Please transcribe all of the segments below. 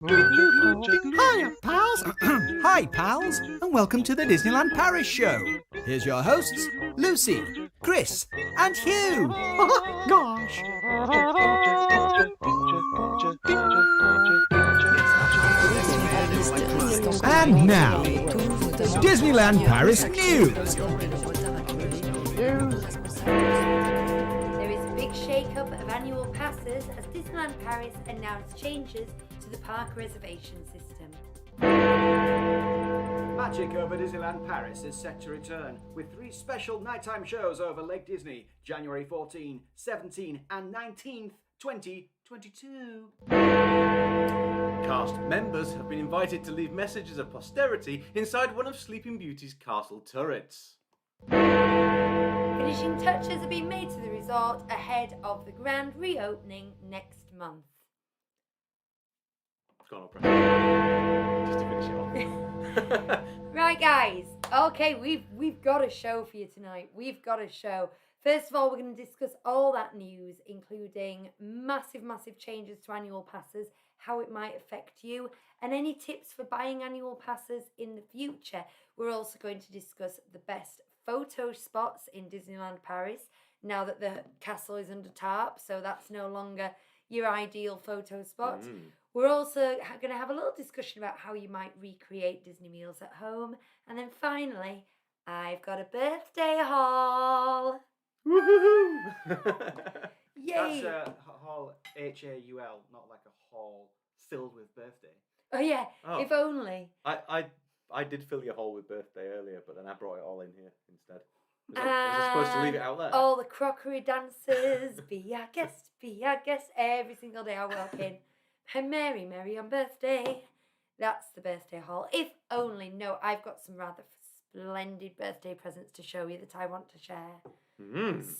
Hiya, pals. Hi, pals, and welcome to the Disneyland Paris Show. Here's your hosts, Lucy, Chris, and Hugh. Gosh. And now, Disneyland Paris news. There is a big shake-up of annual passes as Disneyland Paris announced changes to the park reservation system. Magic over Disneyland Paris is set to return with 3 special nighttime shows over Lake Disney, January 14, 17 and 19th, 2022. Cast members have been invited to leave messages of posterity inside one of Sleeping Beauty's castle turrets. Finishing touches have been made to the resort ahead of the grand reopening next month. Go on, Oprah. Just to finish it off. Right, guys. Okay, we've got a show for you tonight. We've got a show. First of all, we're going to discuss all that news, including massive changes to annual passes, how it might affect you, and any tips for buying annual passes in the future. We're also going to discuss the best photo spots in Disneyland Paris now that the castle is under tarp, so that's no longer your ideal photo spot. We're also going to have a little discussion about how you might recreate Disney meals at home. And then finally, I've got a birthday haul. Woohoo! Yay! That's a hall, H-A-U-L, not like a hall filled with birthday. Oh yeah, Oh. if only. I did fill your hole with birthday earlier, but then I brought it all in here instead. Was I supposed to leave it out there? All the crockery dancers, be our guest, every single day I walk in. And Mary on birthday. That's the birthday haul. If only. No, I've got some rather splendid birthday presents to show you that I want to share.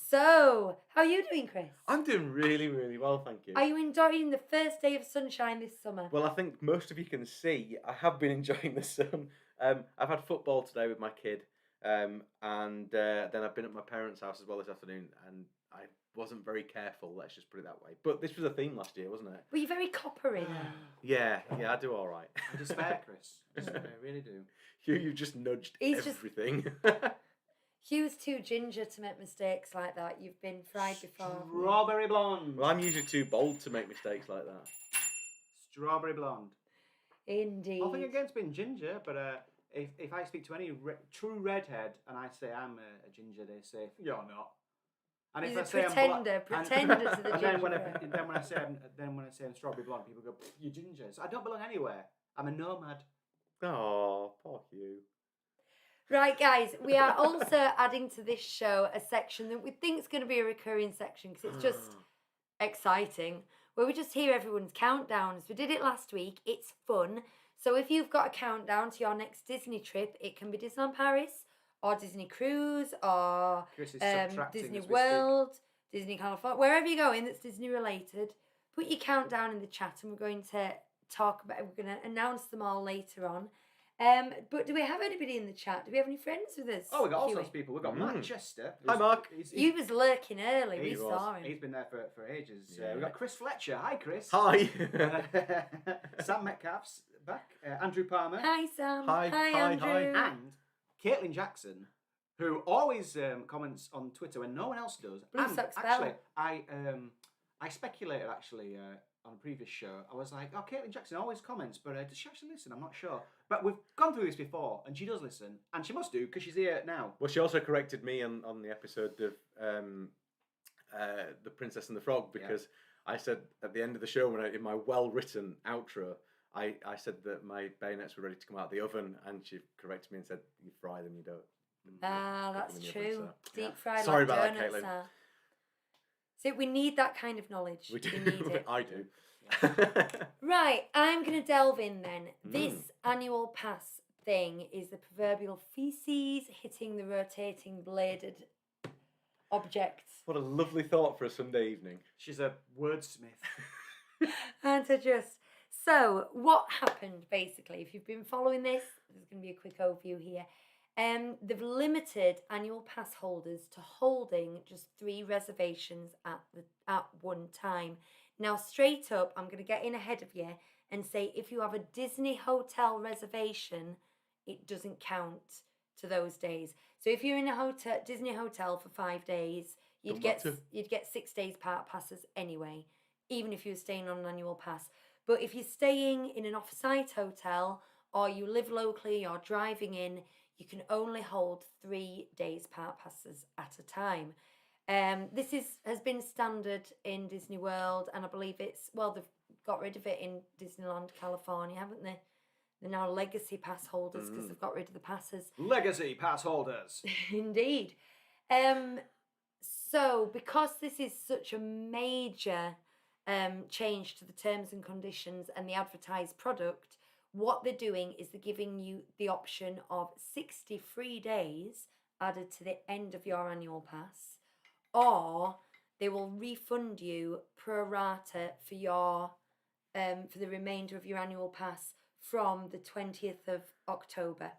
So, how are you doing, Chris? I'm doing really well, thank you. Are you enjoying the first day of sunshine this summer? Well, I think most of you can see I have been enjoying the sun. I've had football today with my kid, and then I've been at my parents' house as well this afternoon, and I wasn't very careful, let's just put it that way. But this was a theme last year, wasn't it? Were you very coppery? Yeah, I do all right. I despair, Chris. I really do. You just nudged He's just- everything. Hugh's too ginger to make mistakes like that. You've been fried before. Strawberry blonde. Well, I'm usually too bold to make mistakes like that. Strawberry blonde. Indeed. Nothing against being ginger, but if I speak to any true redhead and I say I'm a ginger, they say you're not. And He's if a I say pretender I'm to the and ginger. then when I say I'm strawberry blonde, people go, "You're ginger." So I don't belong anywhere. I'm a nomad. Oh, poor Hugh. Right, guys, we are also adding to this show a section that we think is going to be a recurring section because it's just exciting, where we just hear everyone's countdowns. We did it last week. It's fun. So if you've got a countdown to your next Disney trip, it can be Disneyland Paris or Disney Cruise or Chris is subtracting Disney as we World, Disney California, wherever you're going that's Disney related. Put your countdown in the chat and we're going to announce them all later on. But do we have anybody in the chat? Do we have any friends with us? Oh, we got all Huey? sorts of people. We've got Manchester. Hi, Mark. He was lurking early. We He saw him. He's been there for ages. Yeah. We've got Chris Fletcher. Hi, Chris. Hi. Sam Metcalf's back. Andrew Palmer. Hi, Sam. Hi, Andrew. And Caitlin Jackson, who always comments on Twitter when no one else does. Blue And Sox actually, Bell. I speculated on a previous show. I was like, oh, Caitlin Jackson always comments, but does she actually listen? I'm not sure. But we've gone through this before, and she does listen, and she must do because she's here now. Well, she also corrected me on the episode of The Princess and the Frog because I said at the end of the show, in my well-written outro, I said that my bayonets were ready to come out of the oven, and she corrected me and said, you fry them, you don't. That's in the true. oven, so, Deep fried Sorry like about that, donuts Caitlin. are. So we need that kind of knowledge. We do. need it. I do. Right, I'm going to delve in then. This annual pass thing is the proverbial feces hitting the rotating bladed objects. What a lovely thought for a Sunday evening. She's a wordsmith. And to just... So, what happened, basically? If you've been following this, there's going to be a quick overview here. They've limited annual pass holders to holding just 3 reservations at one time. Now, straight up, I'm going to get in ahead of you and say if you have a Disney hotel reservation, it doesn't count to those days. So if you're in a Disney hotel for 5 days, you'd get 6 days park passes anyway, even if you were staying on an annual pass. But if you're staying in an off-site hotel or you live locally or driving in, you can only hold 3 days park passes at a time. This has been standard in Disney World, and I believe they've got rid of it in Disneyland California, haven't they? They're now legacy pass holders because they've got rid of the passes. Legacy pass holders. Indeed. So because this is such a major change to the terms and conditions and the advertised product, what they're doing is they're giving you the option of 60 free days added to the end of your annual pass, or they will refund you pro rata for your for the remainder of your annual pass from the 20th of October.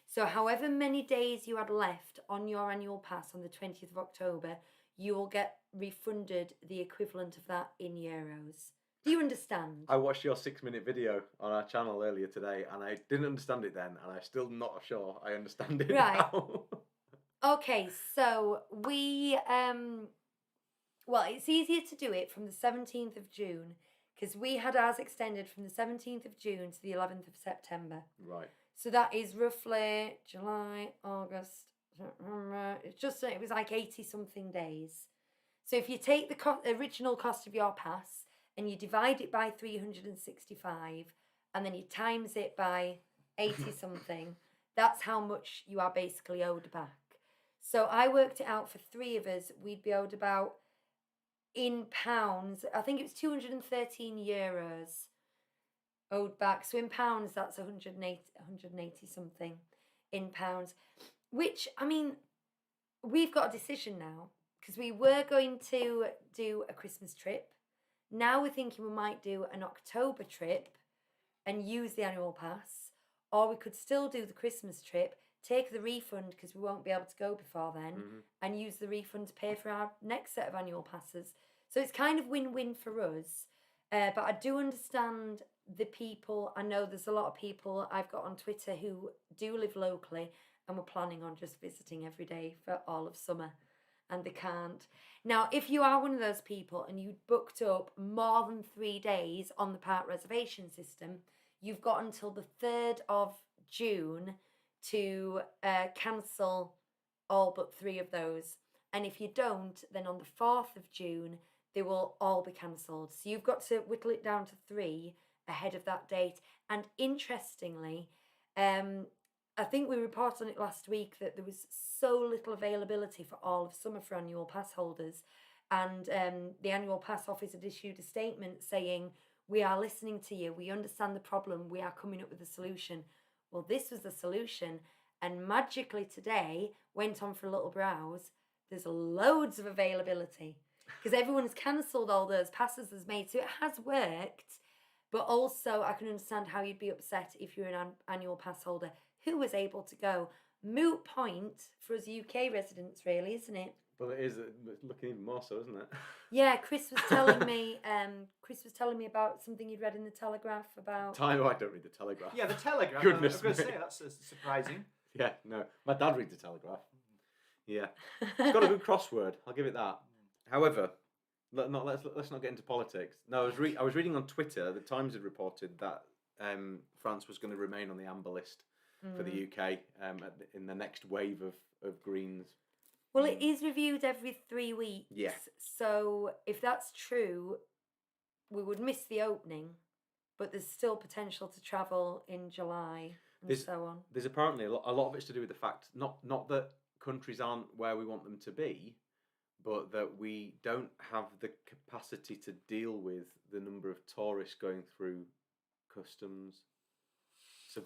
So however many days you had left on your annual pass on the 20th of October, you will get refunded the equivalent of that in euros. Do you understand? I watched your 6-minute video on our channel earlier today, and I didn't understand it then, and I'm still not sure I understand it now. Okay, so we well, it's easier to do it from the 17th of June because we had ours extended from the 17th of June to the 11th of September. Right. So that is roughly July, August, it was like 80 something days. So if you take the original cost of your pass and you divide it by 365 and then you times it by 80 something, that's how much you are basically owed back. So I worked it out for 3 of us, we'd be owed about, in pounds, I think it was 213 euros owed back. So in pounds, that's 180 something in pounds, which, I mean, we've got a decision now because we were going to do a Christmas trip. Now we're thinking we might do an October trip and use the annual pass, or we could still do the Christmas trip, take the refund because we won't be able to go before then, and use the refund to pay for our next set of annual passes. So it's kind of win-win for us. But I do understand the people. I know there's a lot of people I've got on Twitter who do live locally and were planning on just visiting every day for all of summer, and they can't. Now, if you are one of those people and you booked up more than 3 days on the park reservation system, you've got until the 3rd of June to cancel all but 3 of those. And if you don't, then on the 4th of June, they will all be cancelled. So you've got to whittle it down to 3 ahead of that date. And interestingly, I think we reported on it last week that there was so little availability for all of summer for annual pass holders. And the annual pass office had issued a statement saying, we are listening to you, we understand the problem, we are coming up with a solution. Well, this was the solution, and magically today, went on for a little browse, there's loads of availability because everyone's cancelled all those passes as made, so it has worked. But also I can understand how you'd be upset if you're an annual pass holder who was able to go. Moot point for us UK residents, really, isn't it? Well, it is looking even more so, isn't it? Yeah, Chris was telling me. Chris was telling me about something you'd read in the Telegraph about. I don't read the Telegraph. Yeah, the Telegraph. Goodness I was going to me. say that's surprising. Yeah, no, my dad reads the Telegraph. Yeah, it's got a good crossword. I'll give it that. However, let's not get into politics. No, I was reading on Twitter. The Times had reported that France was going to remain on the amber list for the UK in the next wave of Greens. Well, it is reviewed every 3 weeks. Yeah. So if that's true, we would miss the opening, but there's still potential to travel in July and so on. There's apparently a lot of it's to do with the fact not that countries aren't where we want them to be, but that we don't have the capacity to deal with the number of tourists going through customs. So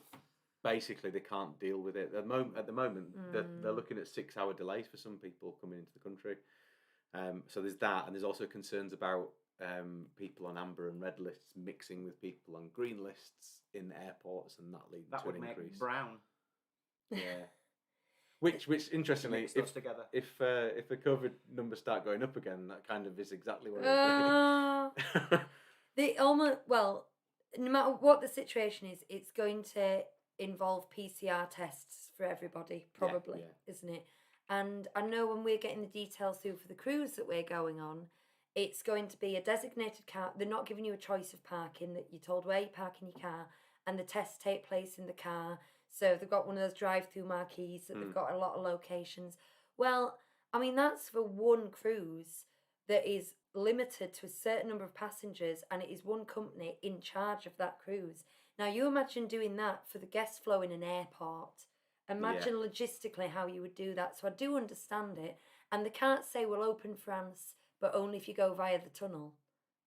basically, they can't deal with it. At the moment, they're looking at 6-hour delays for some people coming into the country. So there's that, and there's also concerns about people on amber and red lists mixing with people on green lists in airports, and that leads to an increase. That would make brown. Yeah. Which interestingly, if the COVID numbers start going up again, that kind of is exactly what it would be. They almost, well, no matter what the situation is, it's going to involve PCR tests for everybody, probably, isn't it? And I know when we're getting the details through for the cruise that we're going on, it's going to be a designated car. They're not giving you a choice of parking, that you're told where you're parking your car, and the tests take place in the car. So they've got one of those drive-through marquees that they've got a lot of locations. Well, I mean, that's for one cruise that is limited to a certain number of passengers, and it is one company in charge of that cruise. Now, you imagine doing that for the guest flow in an airport. Imagine logistically how you would do that. So I do understand it. And they can't say we'll open France, but only if you go via the tunnel.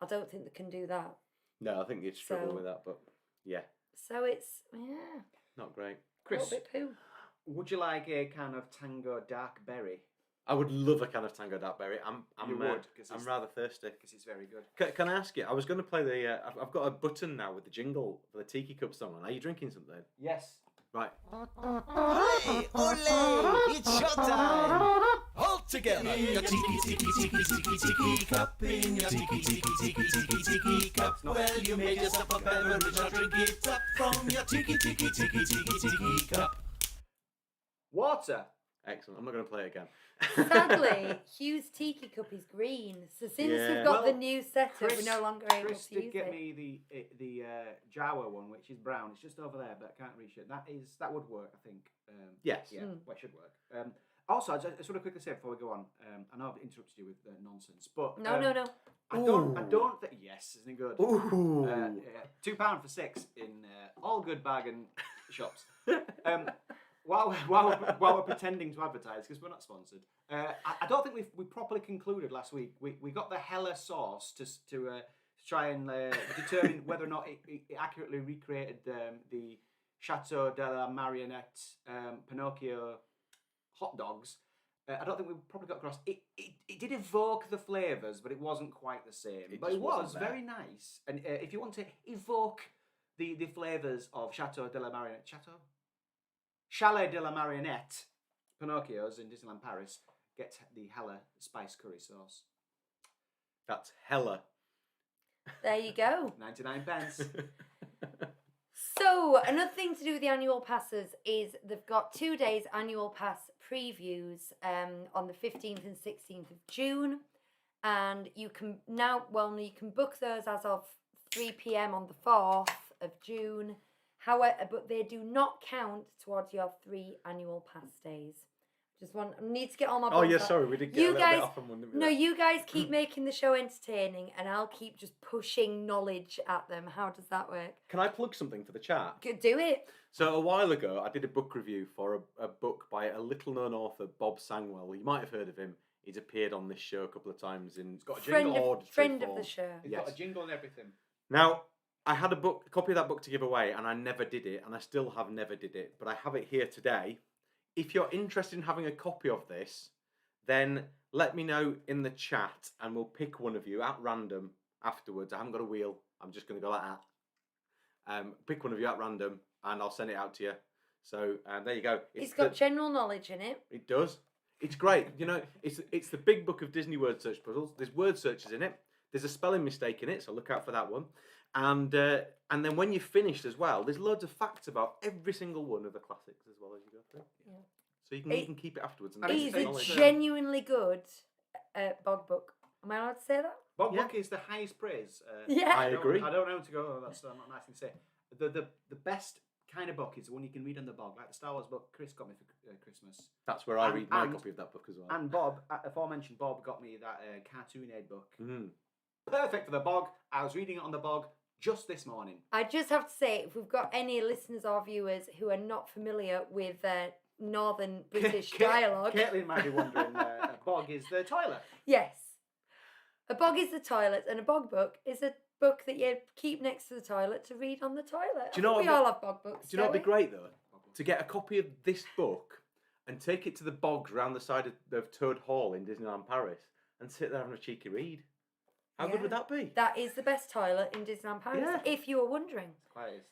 I don't think they can do that. No, I think you'd struggle with that, but yeah. So it's, Not great. Chris, a little bit poo. would you like a kind of Tango Dark Berry? I would love a can of Tango Dark Berry. You would, 'cause I'm it's- rather thirsty. Because it's very good. Can I ask you? I was going to play the. I've got a button now with the jingle for the Tiki Cup song on. Are you drinking something? Yes. Right. Hooray! Ole! It's showtime! All together! In your tiki tiki tiki tiki tiki cup, in your tiki tiki tiki tiki tiki cup. Well, you made yourself a beverage, now drink it up from your tiki tiki tiki tiki tiki cup. Water. Excellent. I'm not going to play it again. Sadly, Hugh's Tiki Cup is green. So since we've got the Well, new setup, Chris- we're no longer able Chris to did use get it. me the Jawa one, which is brown. It's just over there, but I can't reach it. That would work, I think. Yes. Yeah, well, it should work. Also, I just want to quickly say before we go on, I know I've interrupted you with nonsense, but No. I don't think. Yes, isn't it good? Ooh. £2 for 6 in all good bargain shops. While we're pretending to advertise, because we're not sponsored, I don't think we properly concluded last week. We got the Hella sauce to try and determine whether or not it accurately recreated the Chateau de la Marionnette Pinocchio hot dogs. I don't think we probably got across. It did evoke the flavours, but it wasn't quite the same. It But it just wasn't was there. very nice. And if you want to evoke the flavours of Chateau de la Marionnette, Chalet de la Marionnette Pinocchios in Disneyland Paris, get the Hella spice curry sauce. That's hella. There you go. 99 pence. So, another thing to do with the annual passes is they've got 2 days annual pass previews on the 15th and 16th of June. And you can you can book those as of 3 p.m. on the 4th of June. However, but they do not count towards your 3 annual pass days. I need to get all my Oh, yeah, buttons up. sorry, we did get You a little guys- bit off on one, didn't we? No, you guys keep making the show entertaining and I'll keep just pushing knowledge at them. How does that work? Can I plug something for the chat? Do it. So a while ago, I did a book review for a book by a little-known author, Bob Sangwell. You might have heard of him. He's appeared on this show a couple of times in got a Friend jingle. of the show. It's Yes. got a jingle and everything. Now, I had a copy of that book to give away, and I never did it, and I still have never did it, but I have it here today. If you're interested in having a copy of this, then let me know in the chat, and we'll pick one of you at random afterwards. I haven't got a wheel. I'm just going to go like that. Pick one of you at random, and I'll send it out to you. So there you go. It's got general knowledge in it. It does. It's great. You know, it's the big book of Disney word search puzzles. There's word searches in it. There's a spelling mistake in it, so look out for that one. And then when you're finished as well, there's loads of facts about every single one of the classics as well as you go through. Yeah. So you can even keep it afterwards. And It And is it's a knowledge. genuinely good bog book. Am I allowed to say that? Bob Yeah. Book is the highest praise. Yeah. I agree. I don't know how to go. That's not a nice thing to say. The best kind of book is the one you can read on the bog, like the Star Wars book Chris got me for Christmas. That's where I read my and- copy of that book as well. And Bob, aforementioned Bob, got me that Cartoon Aid book. Mm. Perfect for the bog. I was reading it on the bog just this morning. I just have to say, if we've got any listeners or viewers who are not familiar with Northern British dialogue, Caitlin might be wondering, a bog is the toilet. yes, a bog is the toilet, and a bog book is a book that you keep next to the toilet to read on the toilet. Do you know I think what we would- all have bog books? Do you know don't what'd be we? great though? To get a copy of this book and take it to the bogs around the side of Toad Hall in Disneyland Paris and sit there having a cheeky read. How good Yeah. would that be? That is the best toilet in Disneyland Paris, Yeah. if you were wondering. Quietest.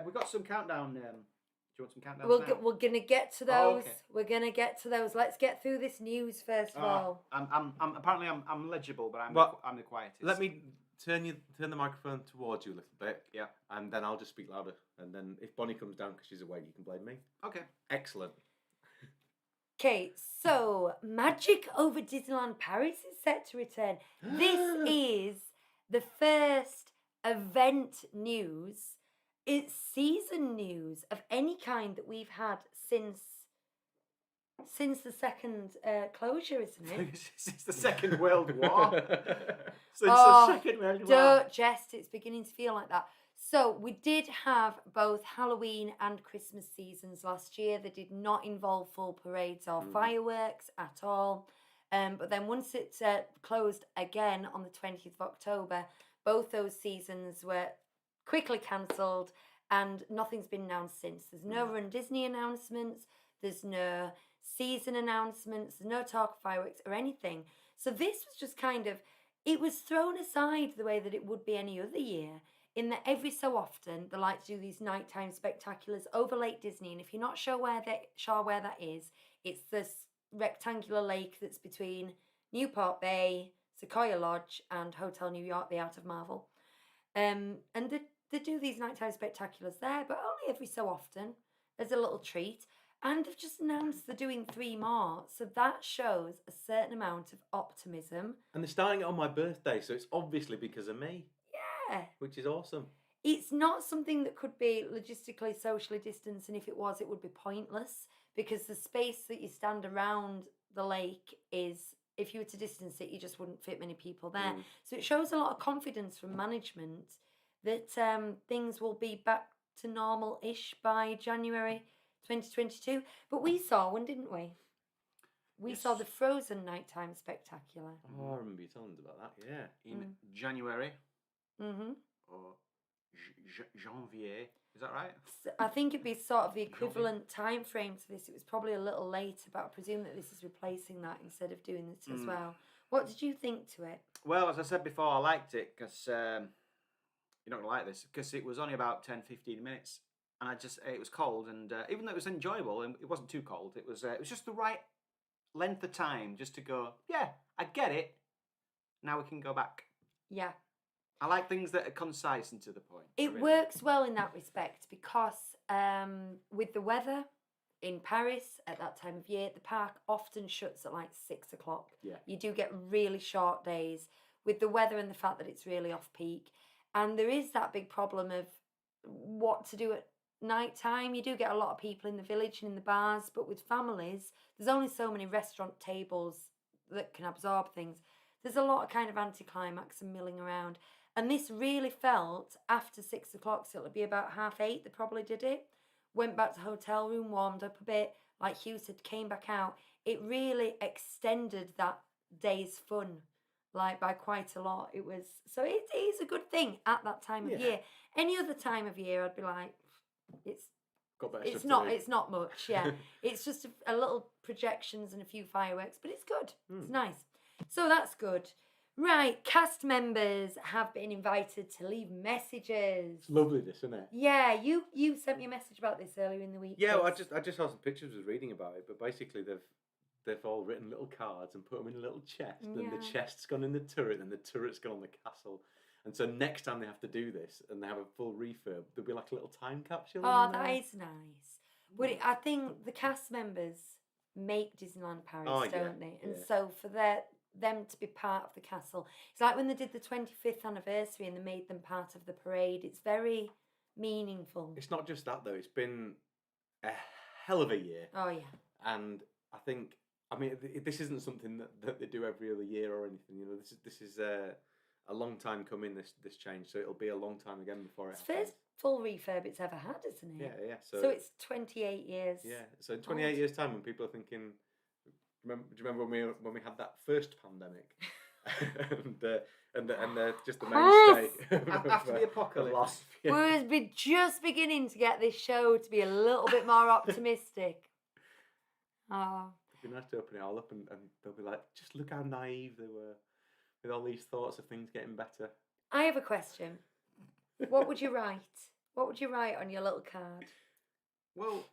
We've got some countdown. Do you want some countdowns We're now? going to get to Oh, those. okay. We're going to get to those. Let's get through this news first of all. I'm apparently I'm legible, but I'm Well, the quietest. Let me turn the microphone towards you a little bit. Yeah. And then I'll just speak louder. And then if Bonnie comes down because she's away, you can blame me. Okay. Excellent. Okay, so Magic over Disneyland Paris is set to return. This is the first event news, it's season news of any kind that we've had since the second closure, isn't it? Since the Second World War. Since Oh, the Second World War. Don't jest, it's beginning to feel like that. So we did have both Halloween and Christmas seasons last year. They did not involve full parades or fireworks at all. But then once it closed again on the 20th of October, both those seasons were quickly cancelled and nothing's been announced since. There's no Run Disney announcements. There's no season announcements. There's no talk of fireworks or anything. So this was just kind of, it was thrown aside the way that it would be any other year, in that every so often they like to do these nighttime spectaculars over Lake Disney. And if you're not sure where that is, it's this rectangular lake that's between Newport Bay, Sequoia Lodge, and Hotel New York, the Art of Marvel. And they do these nighttime spectaculars there, but only every so often as a little treat. And they've just announced they're doing 3 more. So that shows a certain amount of optimism. And they're starting it on my birthday, so it's obviously because of me. Yeah. Which is awesome. It's not something that could be logistically socially distanced, and if it was, it would be pointless, because the space that you stand around the lake is, if you were to distance it, you just wouldn't fit many people there. So it shows a lot of confidence from management that things will be back to normal-ish by January 2022. But we saw one, didn't we? We saw the Frozen nighttime spectacular. Oh, I remember you telling us about that, yeah. In January Mm-hmm. or Janvier. Is that right? So I think it'd be sort of the equivalent time frame to this. It was probably a little later, but I presume that this is replacing that instead of doing this as well. What did you think to it? Well, as I said before, I liked it because you're not going to like this, because it was only about 10-15 minutes, and it was cold, and even though it was enjoyable and it wasn't too cold, it was just the right length of time just to go, yeah, I get it. Now we can go back. Yeah. I like things that are concise and to the point. It works well in that respect because with the weather in Paris at that time of year, the park often shuts at like 6 o'clock. Yeah. You do get really short days with the weather and the fact that it's really off peak. And there is that big problem of what to do at night time. You do get a lot of people in the village and in the bars, but with families, there's only so many restaurant tables that can absorb things. There's a lot of kind of anticlimax and milling around. And this really felt after 6 o'clock, so it'll be about 8:30, they probably did it. Went back to hotel room, warmed up a bit, like Hugh said, came back out. It really extended that day's fun, like by quite a lot. It is a good thing at that time of year. Any other time of year, I'd be like, it's not much, yeah. It's just a little projections and a few fireworks, but it's good. It's nice. So that's good. Right, cast members have been invited to leave messages. It's lovely, this, isn't it? Yeah, you sent me a message about this earlier in the week. Yeah, well, Chris. I just saw some pictures, was reading about it, but basically they've all written little cards and put them in a little chest, and the chest's gone in the turret, and the turret's gone on the castle. And so next time they have to do this and they have a full refurb, there'll be like a little time capsule. Oh, that is nice. But I think the cast members make Disneyland Paris, don't they? And so for them to be part of the castle, it's like when they did the 25th anniversary and they made them part of the parade. It's very meaningful. It's not just that though. It's been a hell of a year. Oh yeah. And I think, I mean, this isn't something that they do every other year or anything. You know, this is a long time coming. This change, so it'll be a long time again before it happens. First full refurb it's ever had, isn't it? Yeah. So it's 28 years. Yeah. So in 28 years' time, when people are thinking, do you remember when we had that first pandemic, and just the mainstay After the apocalypse. We're just beginning to get this show to be a little bit more optimistic. Oh. It'd be nice to open it all up and they'll be like, just look how naive they were with all these thoughts of things getting better. I have a question. What would you write? What would you write on your little card? Well,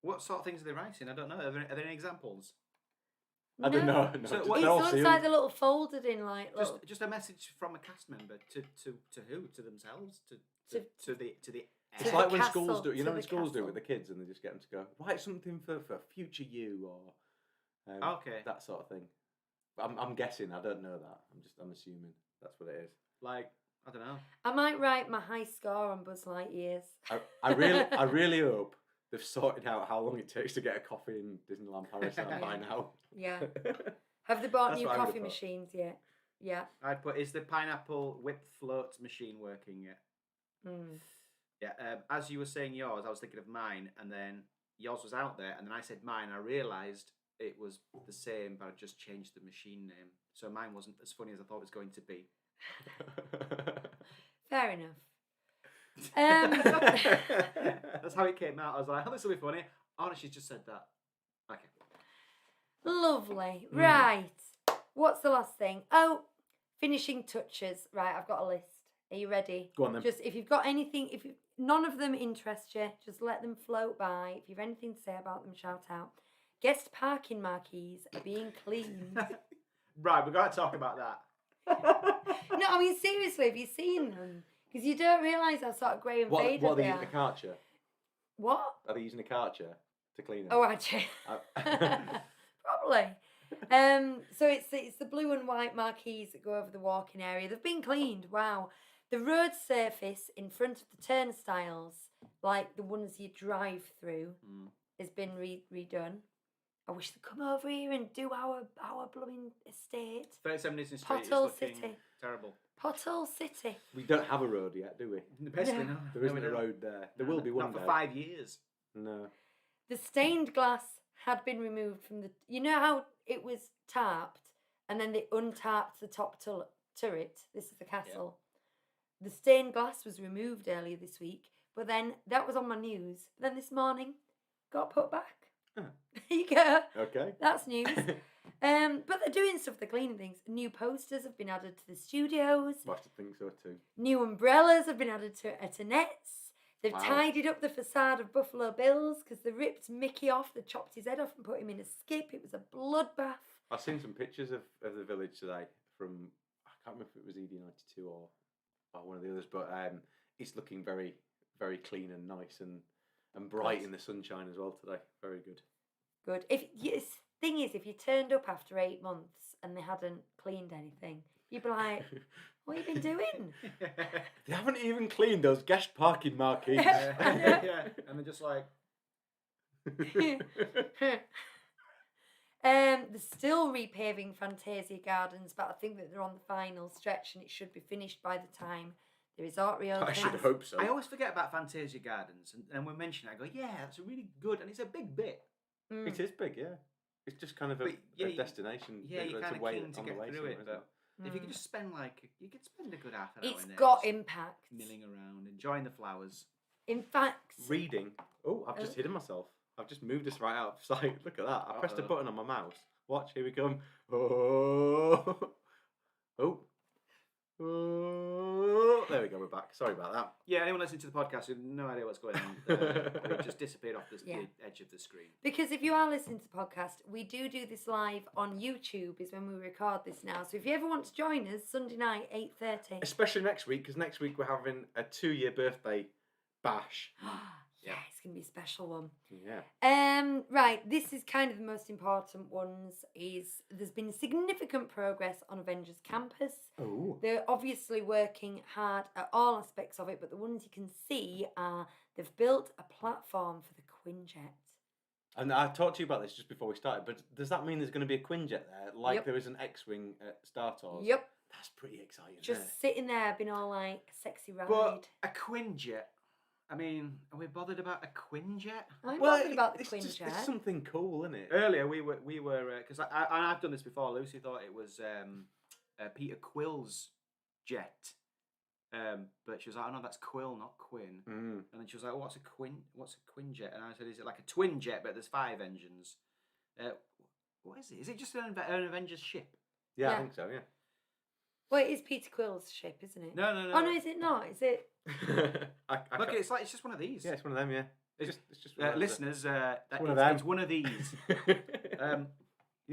what sort of things are they writing? I don't know. Are there any examples? I don't know. No, So just- what- It they're all looks sealed. like the little folded in like little. Just a message from a cast member to who? To themselves? To To- the It's the like when castle, schools do. You to know the when schools do it with castle. the kids, and they just get them to go write something for future you or Okay. that sort of thing. But I'm guessing. I don't know that. I'm assuming that's what it is. Like, I don't know. I might write my high score on Buzz Lightyear's. I really hope they've sorted out how long it takes to get a coffee in Disneyland Paris by now. Yeah. Have they bought That's new what I would've coffee thought. machines yet? Yeah. I'd put, is the pineapple whip float machine working yet? Mm. Yeah. As you were saying yours, I was thinking of mine, and then yours was out there, and then I said mine. I realised it was the same, but I just changed the machine name, so mine wasn't as funny as I thought it was going to be. Fair enough. That's how it came out. I was like, oh, this will be funny. Oh, no, she's just said that. Okay. Lovely. Mm. Right. What's the last thing? Oh, finishing touches. Right, I've got a list. Are you ready? Go on then. Just if you've got anything, none of them interest you, just let them float by. If you've anything to say about them, shout out. Guest parking marquees are being cleaned. Right, we've got to talk about that. No, I mean seriously, have you seen them? Because you don't realise how sort of grey and faded What are they they using a are. Karcher? What? Are they using a Karcher to clean it? Oh, actually, probably. So it's the blue and white marquees that go over the walking area. They've been cleaned. Wow. The road surface in front of the turnstiles, like the ones you drive through, has been redone. I wish they'd come over here and do our blooming estate. 37 Disney Street is Pothole looking City. terrible. Pothole City. We don't have a road yet, do we? Basically, No. no. There isn't we a don't. road there. There will be one Not for day. 5 years. No. The stained glass had been removed from the. You know how it was tarped, and then they untarped the top turret. This is the castle. The stained glass was removed earlier this week, but then that was on my news. But then this morning, got put back. Oh. There you go. Okay. That's news. But they're doing stuff. They're cleaning things. New posters have been added to the studios. I have to think so too. New umbrellas have been added to Eternets. They've Wow. tidied up the facade of Buffalo Bill's because they ripped Mickey off. They chopped his head off and put him in a skip. It was a bloodbath. I've seen some pictures of the village today from, I can't remember if it was ED92 or one of the others, but it's looking very, very clean and nice and bright Good. in the sunshine as well today. Very good. Good. Thing is, if you turned up after 8 months and they hadn't cleaned anything, you'd be like, what have you been doing? They haven't even cleaned those guest parking marquees. Yeah, and they're just like, They're still repaving Fantasia Gardens, but I think that they're on the final stretch and it should be finished by the time the resort reopens. I should hope so. I always forget about Fantasia Gardens, and when mentioning it, I go, yeah, that's a really good, and it's a big bit. Mm. It is big, yeah. It's just kind of a, But, yeah, a destination. Yeah, you're it's kind a of way keen to on the get way through somewhere, it, isn't but if you could Mm. just spend you could spend a good half an hour It's in there. got just impact. milling around, enjoying the flowers. In fact, Reading. Oh, I've just hidden myself. I've just moved us right out of sight. Look at that. I pressed a Uh-oh. button on my mouse. Watch, here we come. Oh. Oh. Oh. There we go, we're back. Sorry about that. Yeah, anyone listening to the podcast who have no idea what's going on, we just disappeared off Yeah. the edge of the screen. because if you are listening to the podcast, we do this live on YouTube is when we record this now. So if you ever want to join us, Sunday night, 8:30. Especially next week, because next week we're having a 2-year birthday bash. Yeah, it's going to be a special one. Yeah. Right, this is kind of the most important ones. There's been significant progress on Avengers Campus. Oh. They're obviously working hard at all aspects of it, but the ones you can see are they've built a platform for the Quinjet. And I talked to you about this just before we started, but does that mean there's going to be a Quinjet there, like Yep. there is an X-Wing at Star Tours? Yep, That's pretty exciting. just isn't it? sitting there, being all like sexy ride. But a Quinjet, I mean, are we bothered about a Quinjet? I'm Well, bothered about the it's just- Quinjet. it's something cool, isn't it? Earlier we were because I've done this before. Lucy thought it was Peter Quill's jet, but she was like, "Oh no, that's Quill, not Quinn." Mm. And then she was like, "What's a Quinjet?" And I said, "Is it like a twin jet, but there's 5 engines?" What is it? Is it just an Avengers ship? Yeah, Yeah. I think so, yeah. Well, it is Peter Quill's ship, isn't it? No. Oh no, is it not? Is it? I Look, can't- it's just one of these. yeah, it's one of them, yeah. It's just one of those. Listeners, one of them. it's one of these.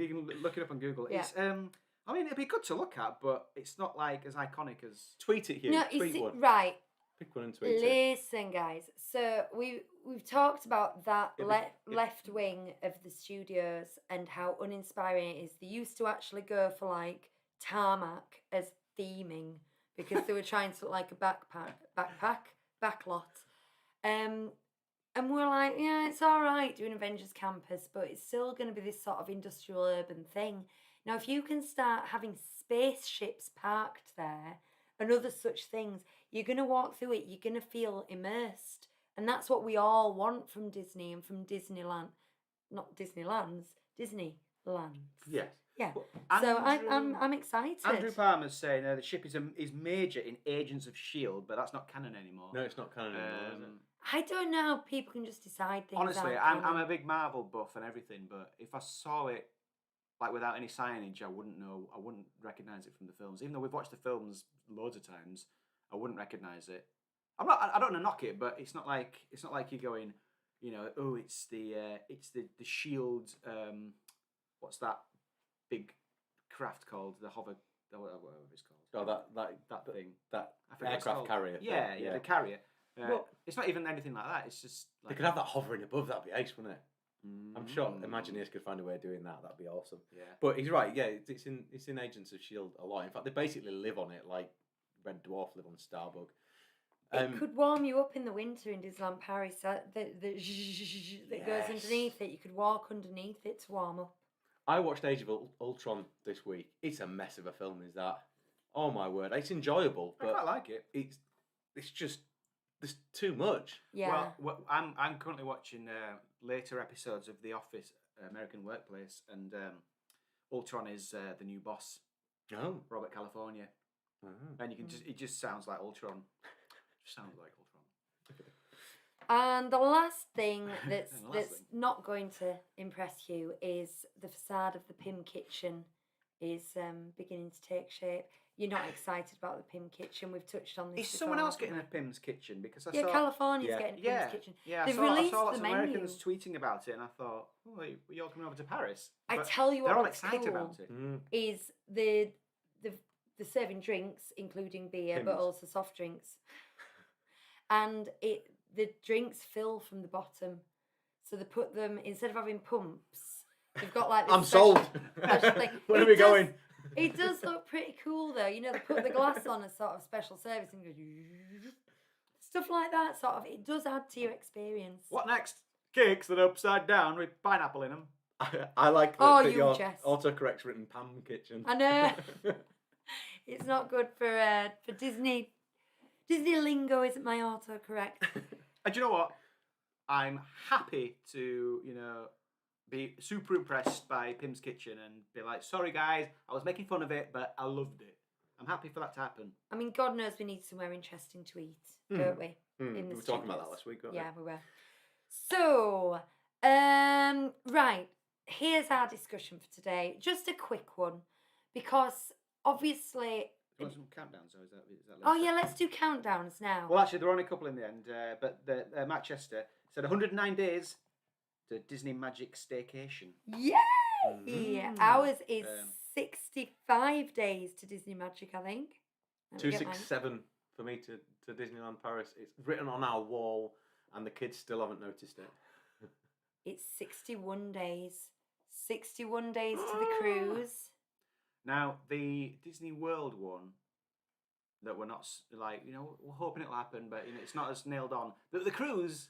You can look it up on Google. Yeah. It's I mean, it'd be good to look at, but it's not like as iconic as. Tweet it, Hugh. No, Tweet it's one. right. Pick one and tweet it. Listen, guys. So we've talked about that left wing of the studios and how uninspiring it is. They used to actually go for like tarmac as theming because they were trying to look like a backlot. And we're like, yeah, it's all right doing Avengers Campus, but it's still going to be this sort of industrial urban thing. Now, if you can start having spaceships parked there and other such things, you're going to walk through it, you're going to feel immersed. And that's what we all want from Disney and from Disneyland. Not Disneylands, Disneyland. Yes. Yeah. Well, So Andrew- I'm excited. Andrew Palmer's saying the ship is major in Agents of S.H.I.E.L.D., but that's not canon anymore. No, it's not canon anymore, is it? I don't know how people can just decide things. Honestly, aren't I'm canon. a big Marvel buff and everything, but if I saw it like without any signage, I wouldn't recognize it from the films. Even though we've watched the films loads of times, I wouldn't recognize it. I don't want to knock it, but it's not like you're going, you know, oh, it's the Shield. What's that big craft called? The hover, whatever it's called. Oh, that thing. That I forget what it's aircraft called. carrier. thing, Yeah, the carrier. Well- It's not even anything like that. It's just They like, could have that hovering above. That'd be ace, wouldn't it? I'm sure Mm. Imagineers could find a way of doing that. That'd be awesome. Yeah. But he's right. Yeah, it's in Agents of S.H.I.E.L.D. a lot. In fact, they basically live on it like Red Dwarf live on Starbug. It could warm you up in the winter in Disneyland Paris. That goes Yes. underneath it. You could walk underneath it to warm up. I watched Age of Ultron this week. It's a mess of a film, is that? Oh my word! It's enjoyable, I quite but like it. it's just there's too much. Yeah. Well, I'm currently watching later episodes of The Office, American Workplace, and Ultron is the new boss, Oh. Robert California, and you can it just sounds like Ultron. Sounds like Ultron. And the last thing that's And the last that's thing. not going to impress you is the facade of the Pym Kitchen is beginning to take shape. You're not excited about the Pym Kitchen. We've touched on this. Is someone before, else haven't getting a we? Pym's Kitchen? Because I Yeah, saw California's Yeah. getting a Pym's yeah, Kitchen. yeah. They've I released saw lots the of menu. Americans tweeting about it, and I thought, oh, you're all coming over to Paris. I But tell you what they're all looks excited cool about it. is the serving drinks, including beer, but Pimm's. also soft drinks. And the drinks fill from the bottom. So they put them, instead of having pumps, they've got like this I'm special- sold. special thing. Where It are we does- going? It does look pretty cool though. You know, they put the glass on as sort of special service and goes stuff like that. Sort of, it does add to your experience. What next? Cakes that are upside down with pineapple in them. I like Oh, that you, your Jess. autocorrect's written Pam Kitchen. I know. It's not good for Disney. Disney lingo isn't my autocorrect. And you know what? I'm happy to, be super impressed by Pym's Kitchen and be like, sorry guys, I was making fun of it, but I loved it. I'm happy for that to happen. I mean, God knows we need somewhere interesting to eat, don't we? We were talking about that last week, weren't Yeah, we were. So, right, here's our discussion for today. Just a quick one, because obviously. Do you want some countdowns, or is that Oh later? yeah, let's do countdowns now. Well, actually, there were only a couple in the end, but the Matt Chester said 109 days to Disney Magic Staycation. Yay! Ours is Um, 65 days to Disney Magic, I think. Let me get mine. 267 for me to Disneyland Paris. It's written on our wall, and the kids still haven't noticed it. It's 61 days. 61 days to the cruise. Now, the Disney World one, that we're not, we're hoping it'll happen, but, it's not as nailed on. But the cruise,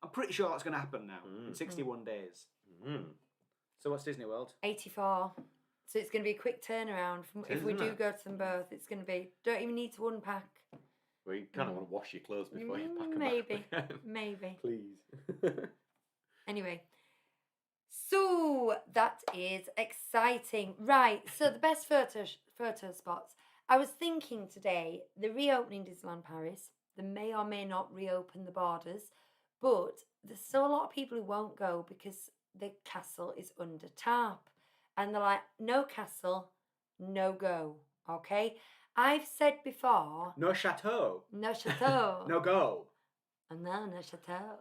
I'm pretty sure that's going to happen now, in 61 days. So what's Disney World? 84. So it's going to be a quick turnaround. If we Isn't do it? go to them both, it's going to be, don't even need to unpack. Well, you kind of want to wash your clothes before you pack them Maybe. up. Maybe. Please. Anyway. So that is exciting. Right. So the best photo spots. I was thinking today, the reopening Disneyland Paris, they may or may not reopen the borders, but there's still a lot of people who won't go because the castle is under tarp. And they're like, no castle, no go. Okay? I've said before, No chateau. no chateau. No go. No chateau.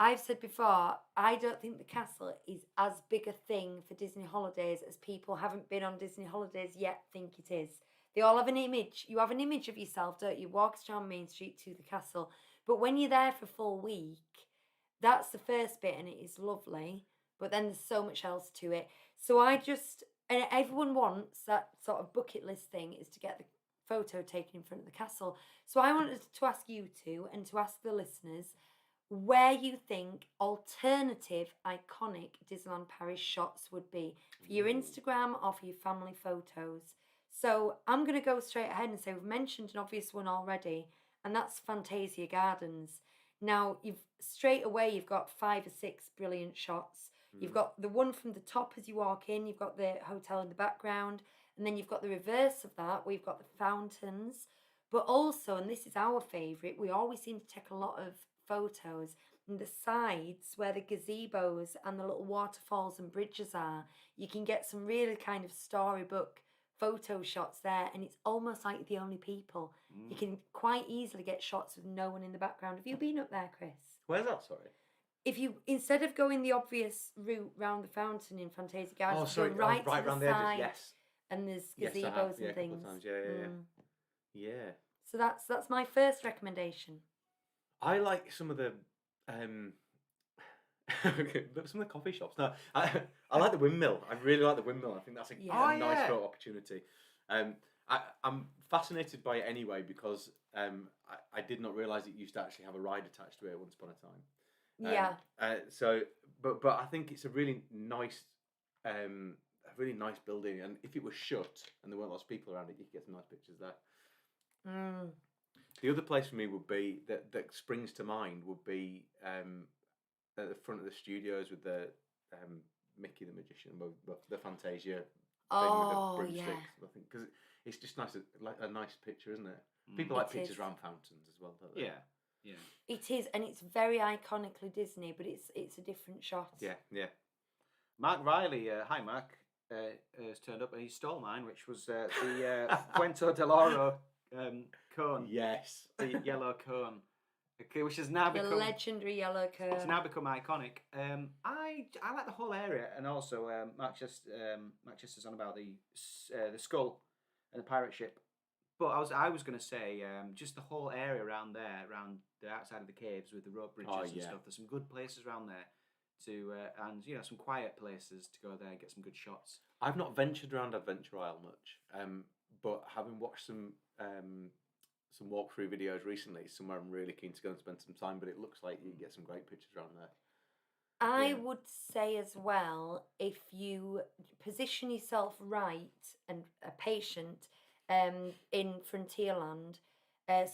I've said before, I don't think the castle is as big a thing for Disney holidays as people haven't been on Disney holidays yet think it is. They all have an image. You have an image of yourself, don't you? Walk down Main Street to the castle. But when you're there for a full week, that's the first bit and it is lovely. But then there's so much else to it. So and everyone wants that sort of bucket list thing is to get the photo taken in front of the castle. So I wanted to ask you two and to ask the listeners where you think alternative iconic Disneyland Paris shots would be for your Instagram or for your family photos. So I'm going to go straight ahead and say we've mentioned an obvious one already, and that's Fantasia Gardens. Now, you've got 5 or 6 brilliant shots. You've got the one from the top as you walk in, you've got the hotel in the background, and then you've got the reverse of that, where you've got the fountains. But also, and this is our favourite, we always seem to take a lot of photos in the sides where the gazebos and the little waterfalls and bridges are. You can get some really kind of storybook photo shots there, and it's almost like the only people. You can quite easily get shots with no one in the background. Have you been up there, Chris? Where's that? Sorry. If you, instead of going the obvious route round the fountain in Fantasia Gardens, Oh, sorry. go right to round the the side, edges. Yes. and there's Yes, I gazebos have. Yeah, and a couple things. of times. Yeah. So that's my first recommendation. I like some of the some of the coffee shops. No, I like the windmill. I really like the windmill. I think that's a nice photo opportunity. I'm fascinated by it anyway because I did not realise it used to actually have a ride attached to it once upon a time. But I think it's a really nice building, and if it was shut and there weren't lots of people around it, you could get some nice pictures there. The other place for me would be that springs to mind would be at the front of the studios with the Mickey the Magician, the Fantasia thing with the broomsticks. I think because it's just nice, like a nice picture, isn't it? People like pictures around fountains as well, don't they? Yeah. It is, and it's very iconically Disney, but it's a different shot. Yeah. Mark Riley, hi Mark, has turned up and he stole mine, which was the Puente del Oro cone. Yes. The yellow cone. Okay, which has now become the legendary yellow cone. It's now become iconic. I like the whole area, and also Mark Chester's on about the skull and the pirate ship. But I was going to say just the whole area around there, around the outside of the caves with the rope bridges and stuff. There's some good places around there to and some quiet places to go there and get some good shots. I've not ventured around Adventure Isle much, but having watched some walkthrough videos recently, somewhere I'm really keen to go and spend some time. But it looks like you get some great pictures around there. I would say as well, if you position yourself right and patient in Frontierland,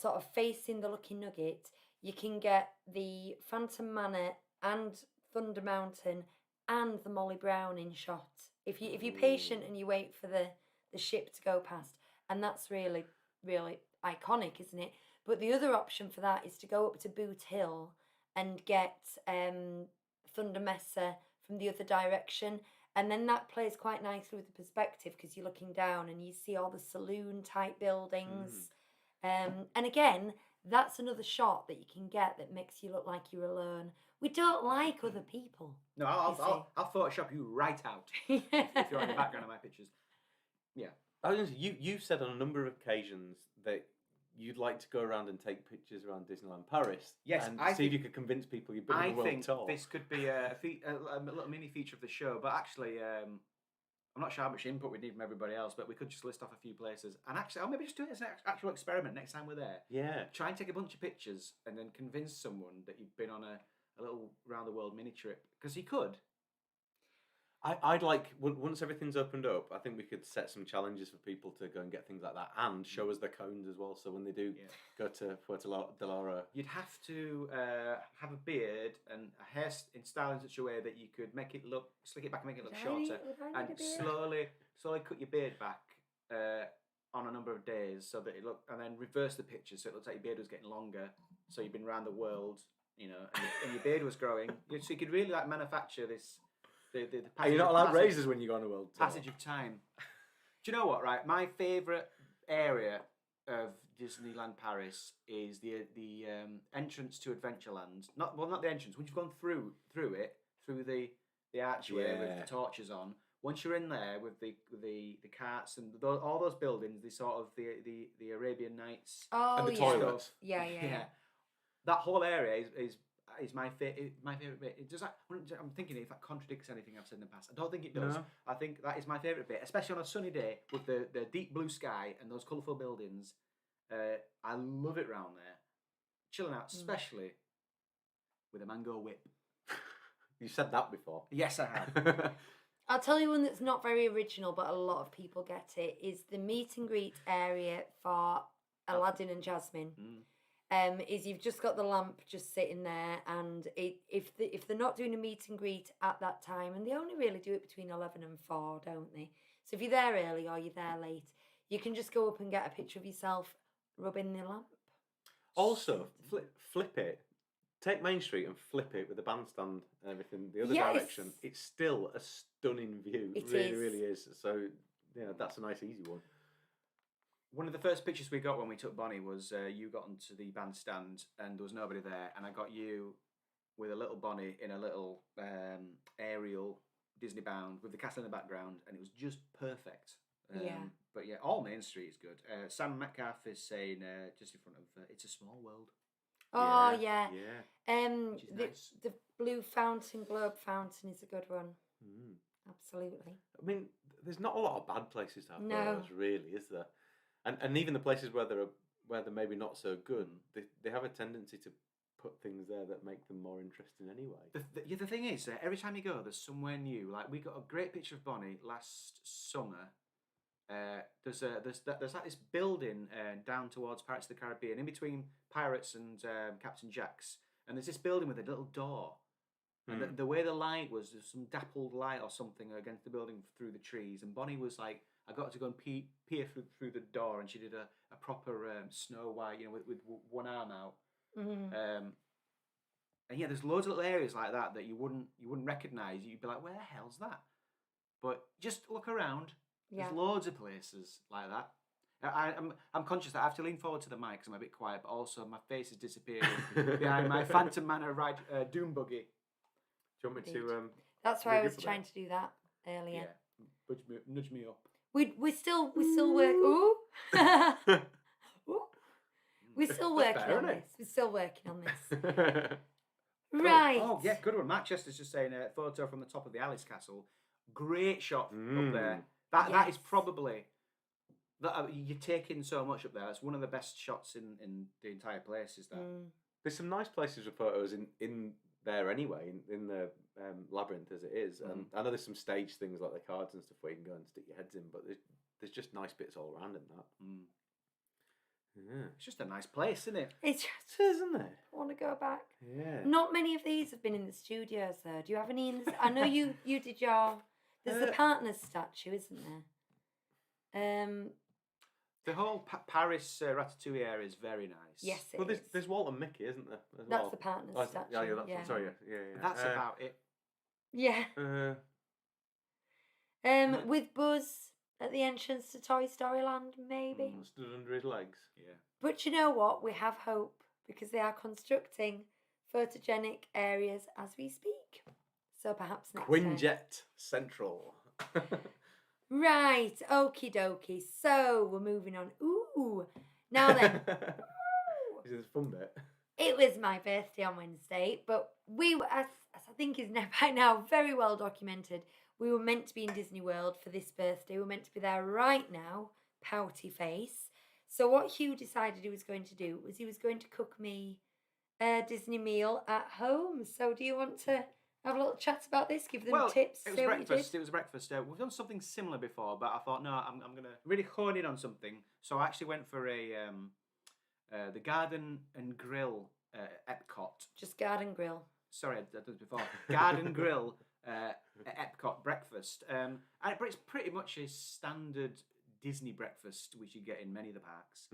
sort of facing the Lucky Nugget, you can get the Phantom Manor and Thunder Mountain and the Molly Brown in shot. If you're patient and you wait for the ship to go past, and that's really, really iconic, isn't it? But the other option for that is to go up to Boot Hill and get Thunder Mesa from the other direction, and then that plays quite nicely with the perspective because you're looking down and you see all the saloon type buildings. And again, that's another shot that you can get that makes you look like you're alone. We don't like other people. No, I'll Photoshop you right out if you're in the background of my pictures. Yeah. I was gonna say, you've said on a number of occasions that you'd like to go around and take pictures around Disneyland Paris. Yes, and see if you could convince people you've been on the world tour. This could be a little mini feature of the show, but actually, I'm not sure how much input we need from everybody else, but we could just list off a few places. And actually, I'll maybe just do it as an actual experiment next time we're there. Yeah. Try and take a bunch of pictures and then convince someone that you've been on a little round the world mini trip. Because you could. I'd like, once everything's opened up, I think we could set some challenges for people to go and get things like that and show us the cones as well. So when they do go to Puerto del Oro, you'd have to have a beard and a hair in style in such a way that you could slick it back and make it look shorter, and slowly cut your beard back on a number of days so that and then reverse the picture so it looks like your beard was getting longer. So you've been around the world, and your beard was growing. So you could really manufacture this. Are you not allowed razors when you go on a world tour? Passage of time. Do you know what, right? My favourite area of Disneyland Paris is the entrance to Adventureland. Not the entrance. Once you've gone through it, through the archway with Yeah. the torches on. Once you're in there with the carts and all those buildings, the sort of the Arabian Nights. Oh, And the yeah. toilets. Yeah. That whole area is my favorite bit. It does that. I'm thinking if that contradicts anything I've said in the past. I don't think it does. No. I think that is my favorite bit, especially on a sunny day with the deep blue sky and those colourful buildings. I love it round there, chilling out, especially with a mango whip. You said that before. Yes, I have. I'll tell you one that's not very original, but a lot of people get it, is the meet and greet area for Aladdin and Jasmine. Is you've just got the lamp just sitting there, and if they're not doing a meet and greet at that time, and they only really do it between 11 and 4, don't they? So if you're there early or you're there late, you can just go up and get a picture of yourself rubbing the lamp. Also, flip it. Take Main Street and flip it with the bandstand and everything the other Yes. direction. It's still a stunning view. It really, is. really is. So, yeah, that's a nice, easy one. One of the first pictures we got when we took Bonnie was you got onto the bandstand and there was nobody there, and I got you with a little Bonnie in a little aerial Disney bound with the castle in the background, and it was just perfect. Yeah. But yeah, all Main Street is good. Sam Metcalf is saying just in front of "It's a Small World." Oh yeah. Yeah. Which is The nice. the blue fountain, globe fountain is a good one. Mm. Absolutely. I mean, there's not a lot of bad places to have No. photos, really, is there? And even the places where they're maybe not so good, they have a tendency to put things there that make them more interesting anyway. The thing is, every time you go, there's somewhere new. Like we got a great picture of Bonnie last summer. There's like this building down towards Pirates of the Caribbean, in between Pirates and Captain Jack's, and there's this building with a little door. And the way the light was, there's some dappled light or something against the building through the trees. And Bonnie was like, I got to go and peer through the door, and she did a proper Snow White, with one arm out. Mm-hmm. And yeah, there's loads of little areas like that you wouldn't recognise. You'd be like, where the hell's that? But just look around. Yeah. There's loads of places like that. I'm conscious that I have to lean forward to the mic because I'm a bit quiet, but also my face is disappearing behind my Phantom Manor Doom buggy. Do you want me Indeed. to? That's why I Really was good for trying that. to do that earlier. Yeah, nudge me up. We still work. Ooh. Ooh. We're still That's working better, on isn't it? this. We're still working on this. Right. Oh yeah, good one. Matt Chester's just saying a photo from the top of the Alice Castle. Great shot up there. That is Yes. probably that you're taking so much up there. It's one of the best shots in the entire place. Is that? There's some nice places for photos in there anyway, in the labyrinth as it is. I know there's some stage things like the cards and stuff where you can go and stick your heads in, but there's just nice bits all around in that. Yeah. It's just a nice place, isn't it? It's It is, isn't it? I want to go back. Yeah. Not many of these have been in the studios though. Do you have any in this? I know you did your. There's the partners statue, isn't there? The whole Paris Ratatouille area is very nice. Yes, it Well, is. there's Walt and Mickey, isn't there? As That's well? the partners Oh, statue. yeah, that's yeah. sorry, yeah. That's about it. Yeah. With Buzz at the entrance to Toy Story Land, maybe. Stood under his legs. Yeah. But you know what? We have hope because they are constructing photogenic areas as we speak. So perhaps next time. Quinjet Central. Right, okie dokie. So we're moving on. Ooh. Now then, This is a fun bit. it was my birthday on Wednesday, but we were, as I think is by now very well documented, we were meant to be in Disney World for this birthday. We were meant to be there right now, pouty face. So what Hugh decided he was going to do was he was going to cook me a Disney meal at home. So do you want to have a little chat about this? Give them tips? It was say what you did? breakfast. It was breakfast. We've done something similar before, but I thought, no, I'm going to really hone in on something. So I actually went for the Garden and Grill Epcot. Just garden grill. Sorry, I did this before. Garden Grill Epcot breakfast. But it's pretty much a standard Disney breakfast, which you get in many of the parks.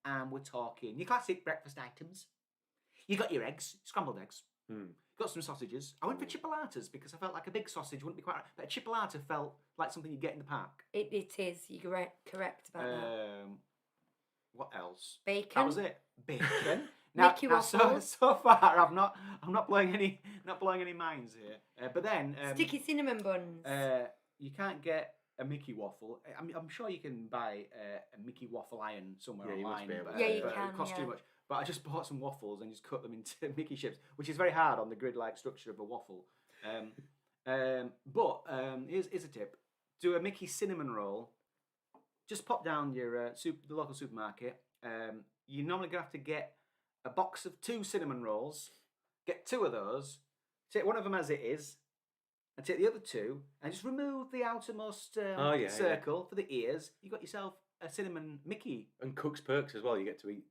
And we're talking your classic breakfast items. You got your eggs, scrambled eggs. Got some sausages. I went for chipolatas because I felt like a big sausage wouldn't be quite right. But a chipolata felt like something you get in the park. It is. You're correct about that. What else? Bacon. That was it. Bacon. Now, Mickey so waffles. far, I'm not blowing any minds here. But then Sticky cinnamon buns. you can't get a Mickey waffle. I'm sure you can buy a Mickey waffle iron somewhere Yeah, you must online. be able but, to. Yeah, you but can, it costs yeah. too much. But I just bought some waffles and just cut them into Mickey shapes, which is very hard on the grid-like structure of a waffle. But here's a tip: do a Mickey cinnamon roll. Just pop down your the local supermarket. You're normally gonna have to get a box of 2 cinnamon rolls. Get 2 of those. Take one of them as it is, and take the other 2, and just remove the outermost circle for the ears. You got yourself a cinnamon Mickey. And Cook's Perks as well. You get to eat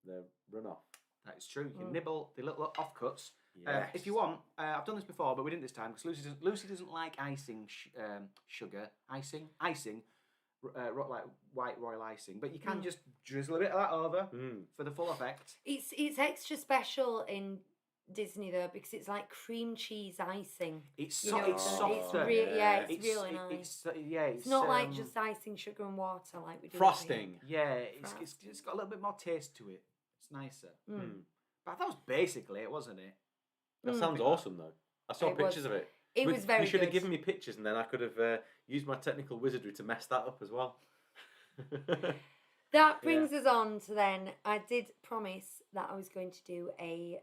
the runoff. That is true. You can nibble the little offcuts. Yes. If you want, I've done this before, but we didn't this time because Lucy doesn't like icing sugar. Icing. Like white royal icing, but you can just drizzle a bit of that over for the full effect. It's extra special in Disney though because it's like cream cheese icing. It's softer. it's really nice. It's not like just icing, sugar and water like we do. Frosting. Yeah, it's got a little bit more taste to it. It's nicer. But that was basically it, wasn't it? That sounds awesome though. I saw pictures of it. It was very You should have good. given me pictures, and then I could have used my technical wizardry to mess that up as well. That brings us on to then. I did promise that I was going to do a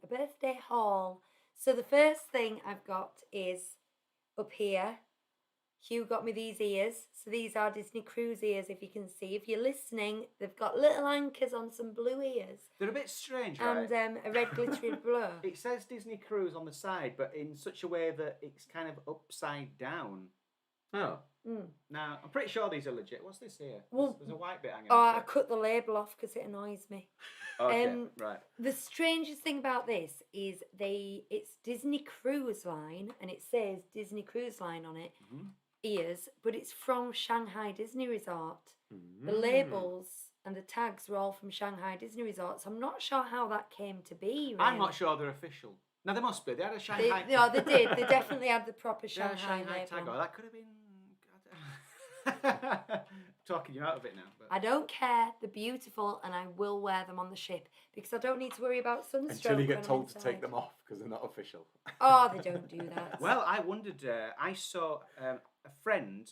birthday haul. So the first thing I've got is up here. Hugh got me these ears. So these are Disney Cruise ears, if you can see. If you're listening, they've got little anchors on some blue ears. They're a bit strange, right? And a red glittery blur. It says Disney Cruise on the side, but in such a way that it's kind of upside down. Oh. Now, I'm pretty sure these are legit. What's this here? Well, there's a white bit hanging Oh, off I it. cut the label off because it annoys me. Okay, right. The strangest thing about this is it's Disney Cruise Line and it says Disney Cruise Line on it, ears, but it's from Shanghai Disney Resort. The labels and the tags were all from Shanghai Disney Resort, so I'm not sure how that came to be. Really. I'm not sure they're official. No, they must be. They had a Shanghai. No, they did. They definitely had the proper they had a Shanghai Shanghai label. tag. on. Oh, that could have been. Talking you out of it now. But. I don't care. They're beautiful, and I will wear them on the ship because I don't need to worry about sunstroke. Until you when get I'm told to take inside. them off because they're not official. Oh, they don't do that. Well, I wondered. I saw a friend.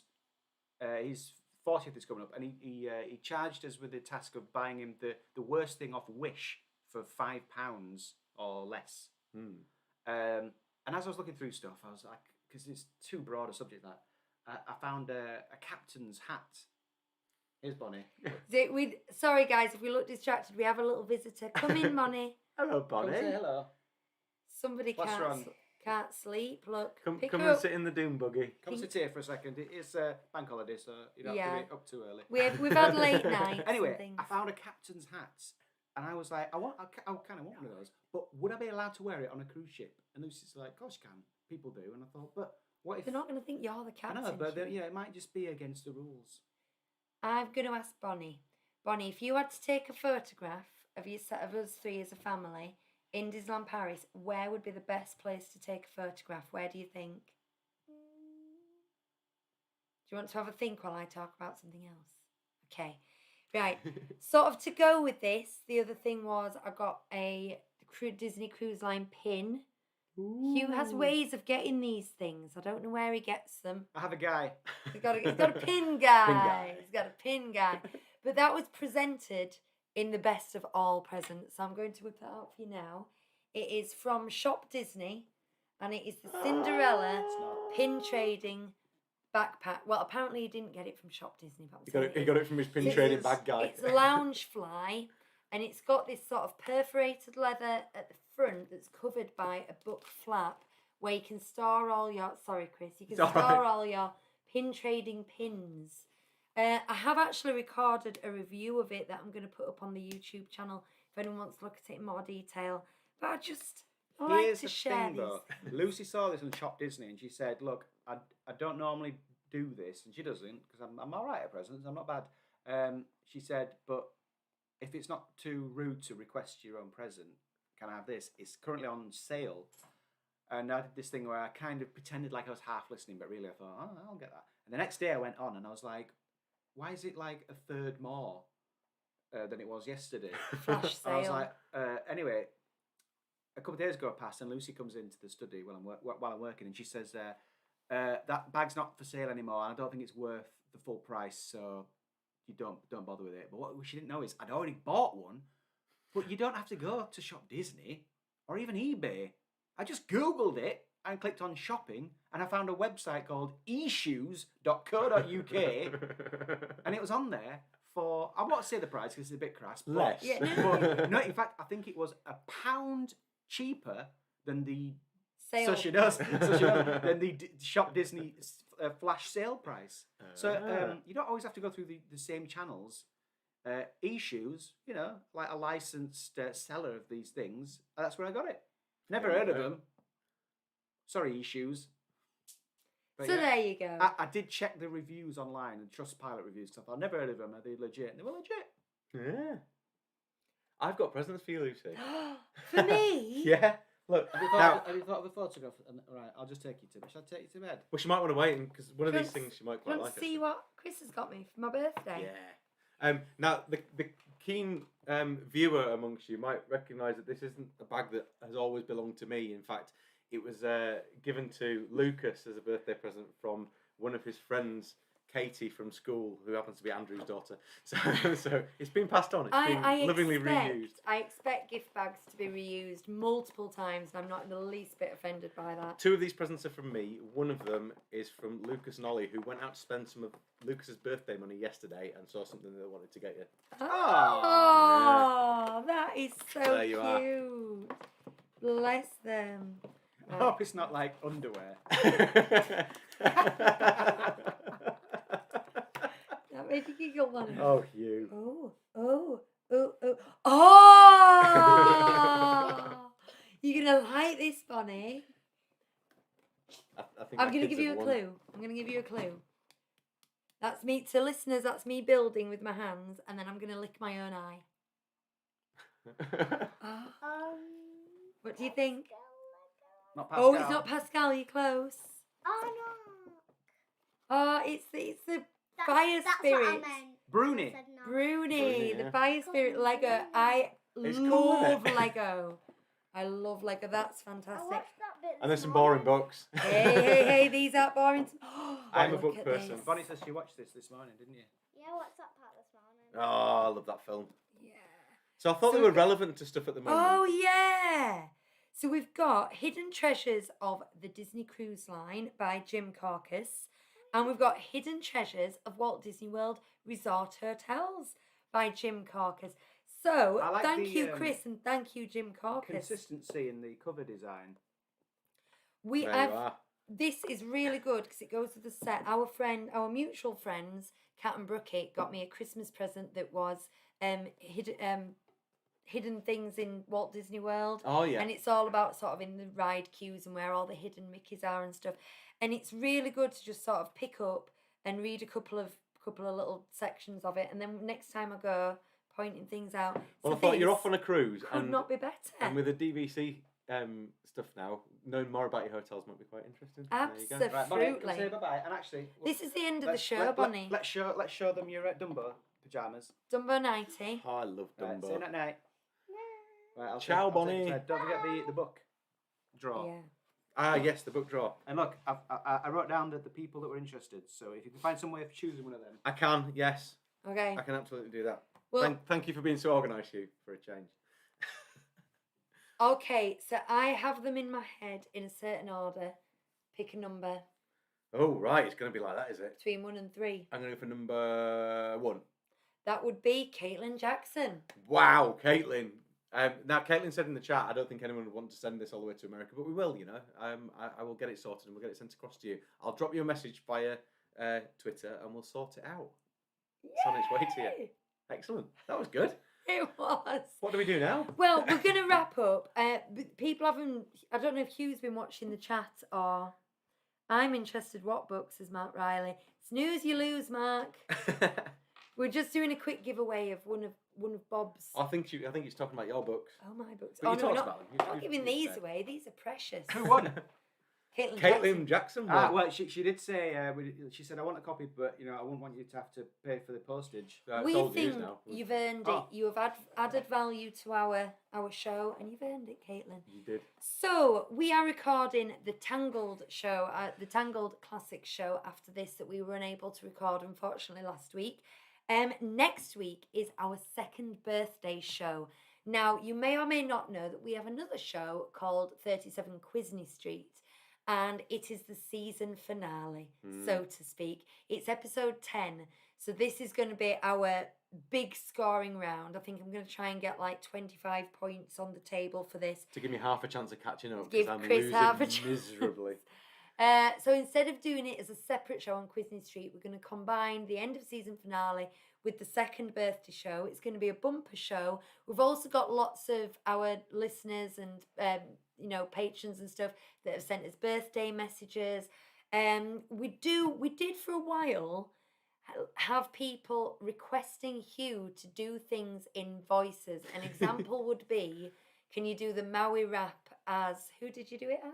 His 40th is coming up, and he charged us with the task of buying him the worst thing off Wish for £5 or less. And as I was looking through stuff, I was like, because it's too broad a subject that I found a captain's hat. Here's Bonnie. Sorry, guys, if we look distracted, we have a little visitor. Come in, Bonnie. Hello, Come Bonnie. say hello. Somebody What's wrong? can't sleep. Look, Come pick and her up. sit in the doom buggy. Come sit here for a second. It is bank holiday, so you don't have to be up too early. We've had late nights. Anyway, and things. I found a captain's hat, and I was like, I kind of want one of those, but would I be allowed to wear it on a cruise ship? And Lucy's like, of course you can. People do, and I thought, but what if They're not going to think you're the I captain. know, but Hugh. yeah, it might just be against the rules. I'm going to ask Bonnie. Bonnie, if you had to take a photograph of us three as a family in Disneyland Paris, where would be the best place to take a photograph? Where do you think? Do you want to have a think while I talk about something else? Okay. Right. Sort of to go with this, the other thing was I got a Disney Cruise Line pin. Hugh has ways of getting these things. I don't know where he gets them. I have a guy. He's got a pin guy. He's got a pin guy. But that was presented in the best of all presents. So I'm going to whip that out for you now. It is from Shop Disney, and it is the Cinderella pin trading backpack. Well, apparently he didn't get it from Shop Disney. But He got it from his pin trading bag guy. It's a lounge fly, and it's got this sort of perforated leather at the front that's covered by a book flap where you can store all your. Sorry, Chris. You can store all your pin trading pins. I have actually recorded a review of it that I'm going to put up on the YouTube channel if anyone wants to look at it in more detail. But I like Here's to the share thing, these. though. Lucy saw this on Shop Disney, and she said, "Look, I don't normally do this," and she doesn't because I'm all right at presents. I'm not bad. She said, "But if it's not too rude to request your own present, can I have this? It's currently on sale." And I did this thing where I kind of pretended like I was half listening, but really I thought, "Oh, I'll get that." And the next day I went on, and I was like, "Why is it like a third more?" than it was yesterday. Flash And I was sale. like, anyway, a couple of days go past, and Lucy comes into the study while I'm working, and she says, that bag's not for sale anymore, and I don't think it's worth the full price, so you don't bother with it. But what she didn't know is I'd already bought one, but you don't have to go to Shop Disney or even eBay. I just Googled it and clicked on shopping, and I found a website called eshoes.co.uk, and it was on there for, I won't say the price because it's a bit crass, but, Less. Yeah, but no, in fact, I think it was £1 cheaper than the Sale. so she knows than the Shop Disney flash sale price. So you don't always have to go through the same channels. E-shoes, you know, like a licensed seller of these things. That's where I got it. Never heard of them. Sorry, E-shoes. But So yeah, there you go. I did check the reviews online and Trustpilot reviews because I thought I've never heard of them. Are they legit? And they were legit. Yeah. I've got presents for you, Lucy. For me? Yeah. Look, Have you thought of a photograph? Right, I'll just take you to. Shall I take you to bed? well, she might want to wait because one of these Chris, things she might Do you quite want like. to see what Chris has got me for my birthday? Yeah. Now, the keen viewer amongst you might recognise that this isn't a bag that has always belonged to me. In fact, it was given to Lucas as a birthday present from one of his friends, Katie from school, who happens to be Andrew's daughter. So it's been passed on. It's been lovingly reused. I expect gift bags to be reused multiple times, and I'm not in the least bit offended by that. 2 of these presents are from me. One of them is from Lucas and Ollie, who went out to spend some of Lucas's birthday money yesterday and saw something that they wanted to get you. Oh, that is so There you are. cute. Bless them. I hope it's not like underwear. That made you giggle, Bonnie. Oh, you. Oh. You're going to like this, Bonnie. I think I'm my going to kids give you a have won. clue. That's me, to listeners, that's me building with my hands, and then I'm going to lick my own eye. What do you think? Not Pascal. Oh, it's not Pascal, you're close. Oh no. Oh, it's the fire spirit. What I meant. Bruni. I said no. Bruni, Bruni, the yeah. fire spirit Lego. I It's cool, isn't love it? Lego. I love Lego. That's I fantastic. watched that bit And there's this some boring morning. books. Hey, these aren't boring. I'm a Look book at person. this. Bonnie says she watched this morning, didn't you? Yeah, I watched that part this morning. Oh, I love that film. Yeah. So I thought So they were we've got- relevant to stuff at the moment. Oh, yeah. So we've got Hidden Treasures of the Disney Cruise Line by Jim Carcass. And we've got Hidden Treasures of Walt Disney World Resort Hotels by Jim Carcass. So I like thank the, you, Chris, and thank you, Jim Carcass. Consistency in the cover design. We There have you are. This is really good because it goes with the set. Our mutual friends, Kat and Brookie, got me a Christmas present that was hidden things in Walt Disney World. Oh, yeah. And it's all about sort of in the ride queues and where all the hidden Mickeys are and stuff. And it's really good to just sort of pick up and read a couple of little sections of it, and then next time I go, pointing things out. Well, So I thought you're this off on a cruise. could And, not be better. and with the DVC stuff now, knowing more about your hotels might be quite interesting. There you go. Right, Bonnie, Absolutely. say bye-bye. And actually, This is the end of the let's- show, Bonnie. Let's show them your Dumbo pyjamas. Dumbo 90. Oh, I love Right, Dumbo. say night night. Right, I'll Ciao, I'll Bonnie. Don't forget the book drawer. Yeah. Ah, yes, the book drawer. And look, I wrote down the people that were interested. So if you can find some way of choosing one of them. I can, yes. Okay. I can absolutely do that. Well, Thank you for being so organised, Hugh, for a change. okay. So I have them in my head in a certain order. Pick a number Oh, right, it's going to be like that, is it? between 1 and 3. I'm going to go for number 1. That would be Caitlin Jackson. Wow, Caitlin. Now, Caitlin said in the chat, I don't think anyone would want to send this all the way to America, but we will, you know. I will get it sorted and we'll get it sent across to you. I'll drop you a message via Twitter and we'll sort it out. It's on its way to you. Yay! Excellent. That was good. It was. What do we do now? Well, we're going to wrap up. People haven't, I don't know if Hugh's been watching the chat or I'm interested what books, says Mark Riley. Snooze, you lose, Mark. We're just doing a quick giveaway of one of Bob's. I think he's talking about your books. Oh, my books. But Oh, you no, we're talked not, about them. we're not giving these away. These are precious. Who won? Caitlin Caitlin Jackson. Jackson. Well, she did say, she said, I want a copy, but, I wouldn't want you to have to pay for the postage. We it's old news think now. you've earned Oh. it. You have added value to our show, and you've earned it, Caitlin. You did. So we are recording the Tangled show, the Tangled Classic show after this that we were unable to record, unfortunately, last week. Next week is our second birthday show. Now, you may or may not know that we have another show called 37 Quisney Street, and it is the season finale, so to speak. It's episode 10, so this is going to be our big scoring round. I think I'm going to try and get like 25 points on the table for this. To give me half a chance of catching up, Give because I'm Chris losing half a chance. miserably. So instead of doing it as a separate show on Quisney Street, we're going to combine the end of season finale with the second birthday show. It's going to be a bumper show. We've also got lots of our listeners and patrons and stuff that have sent us birthday messages. We did for a while have people requesting Hugh to do things in voices. An example would be, can you do the Maui rap as, who did you do it as?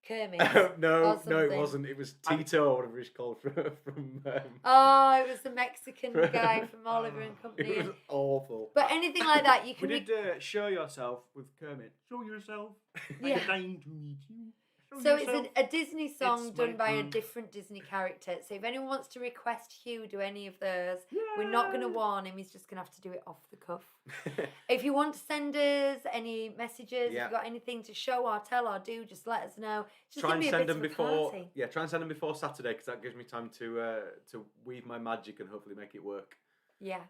Kermit. No, it something. wasn't. It was Tito, or whatever he's called from Oh, it was the Mexican guy from Oliver and Company. It was awful. But anything like that, you We can. did Show Yourself with Kermit. Show yourself. Yeah. I'm dying to meet you. Show So yourself. it's a Disney song It's done my by a turn. different Disney character. So if anyone wants to request Hugh do any of those, we're not going to warn him. He's just going to have to do it off the cuff. If you want to send us any messages, if Yeah. you've got anything to show or tell or do, just let us know. It's just Try gonna and be a send bit them of a before. party. Yeah, try and send them before Saturday, because that gives me time to weave my magic and hopefully make it work. Yeah.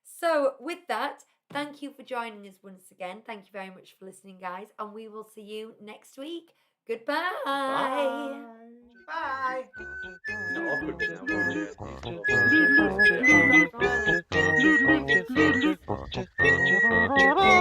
So with that, thank you for joining us once again. Thank you very much for listening, guys, and we will see you next week. Goodbye. Bye. No, awkward now.